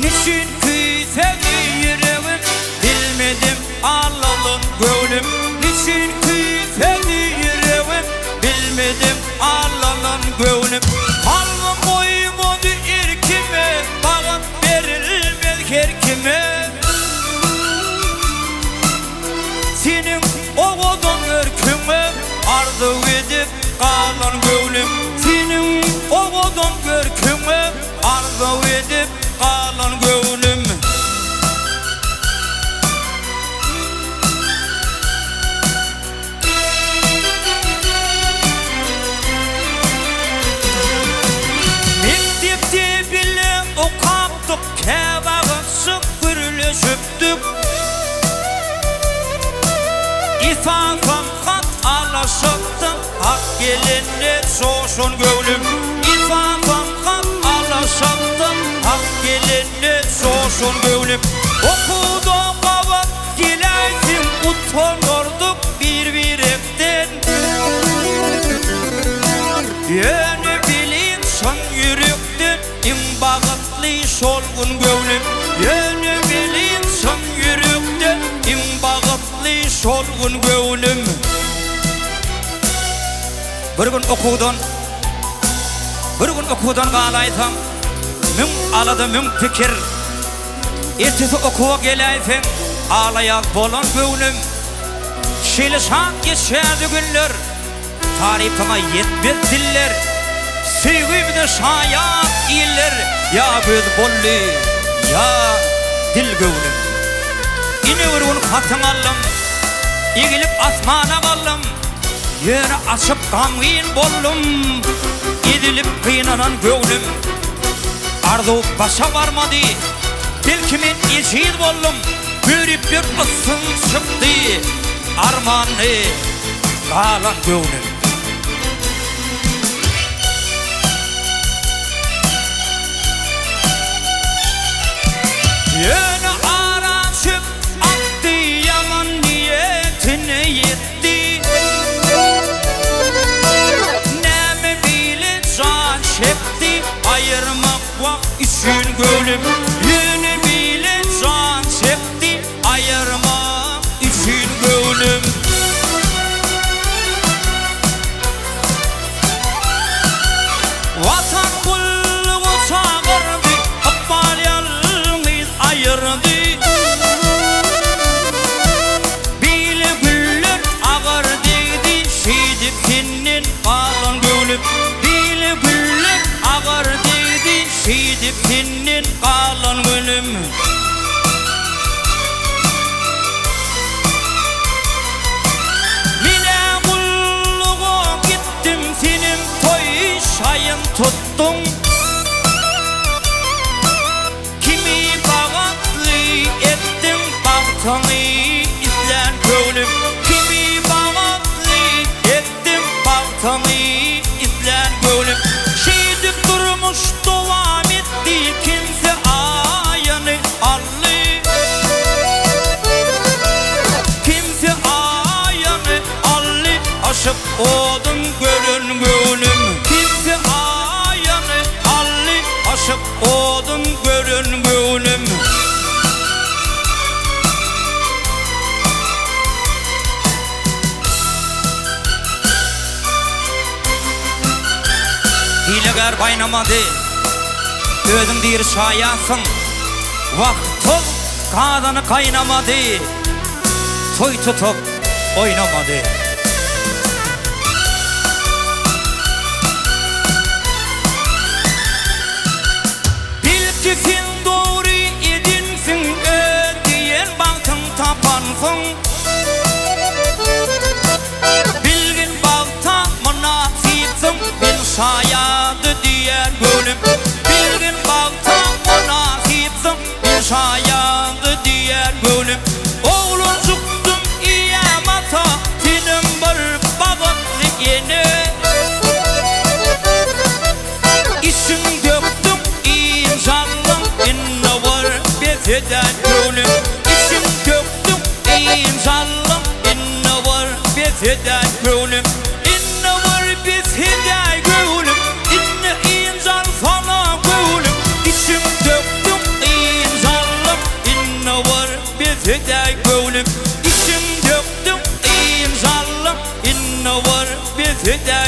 Niçin ki sevdi yüreğim, bilmedim ağlalın gönlüm. Niçin ki sevdi yüreğim, bilmedim ağlalın gönlüm. Kalbim koymadı irkime, bağım verilmez her kime. Senin oğudun görküme, arzu edip kalan gönlüm. Senin oğudun görküme, arzu edip kalan gönlüm. Mektepte bile okaptık, kebabı gürleşiptik. İfakam kat alaşıptık, hak gelinle soğuşun gönlüm. İfakam kat alaşıptık, hak gelinle soğuşun gönlüm. Okudum kavat gilaysim, utanırdık birbirimden. Yönü bilin son yürekten, en bağıtlı solgun gönlüm. Yönü bilin son yürekten, en bağıtlı solgun gönlüm. Bir gün okudan qalaysan, min aladı min fikir. Ertesi okuğa gelaysan, ağlayak bolan gönlüm. Şilişan geçerdi günler, tarifime yetmez diller. Sevgimde şayat iller, ya göz bolli, ya dil gönlüm. İne vurgun katın allım, egilip asmana kallım. Yeri açıp gamgin bollum, edilip kıynanan gönlüm. Arzu başa varmadı, dilkimin eşiğid bollum. Börüp bir ısın çıktı, armanı kalan gönlüm. Yönü araşıp attı, yaman niyetine yetti. Nemi bile can çekti, ayırmak vak için gönlüm. Yönü bile can çekti, ayırmak için gönlüm. Vatan kulluğu çağırdı, akbal yalnız ayırdı. Bile güller ağır değdi, şidip senin kalan gönlüm. Bile güller ağır değdi, şidip senin kalan gönlüm. Mine kulluğu gittim, senin toy şayın tuttum. Kimi bağatlı ettim, bahtını izlen gönlüm. Kimi bağatlı ettim, bahtını izlen gönlüm. Şidip durmuş devam etti, kimse ayağını allı. Kimse ayağını allı, aşıp odun görün gönlüm. Kimse ayağını allı, aşıp odun görün gönlüm. Hilegar baynamadı, özüm bir şayasın. Vakti kadını kaynamadı, toy tutup oynamadı. Bilki sen doğru edinsin, ödeyen baktın tapansın. Bilgin bakta münasipsin, ben şayadı diyen gönlüm. Bilgin bakta münasipsin, ben şayadı diyen gönlüm. Oğlun çıktım iyamata, senin bir bağıtlı yine. İşin döktüm inşallah, inne var bezeden gönlüm. İşin döktüm inşallah, inne var bezeden gönlüm. İnne var bezeden gönlüm, inne insan sana gönlüm. İşin döktüm eder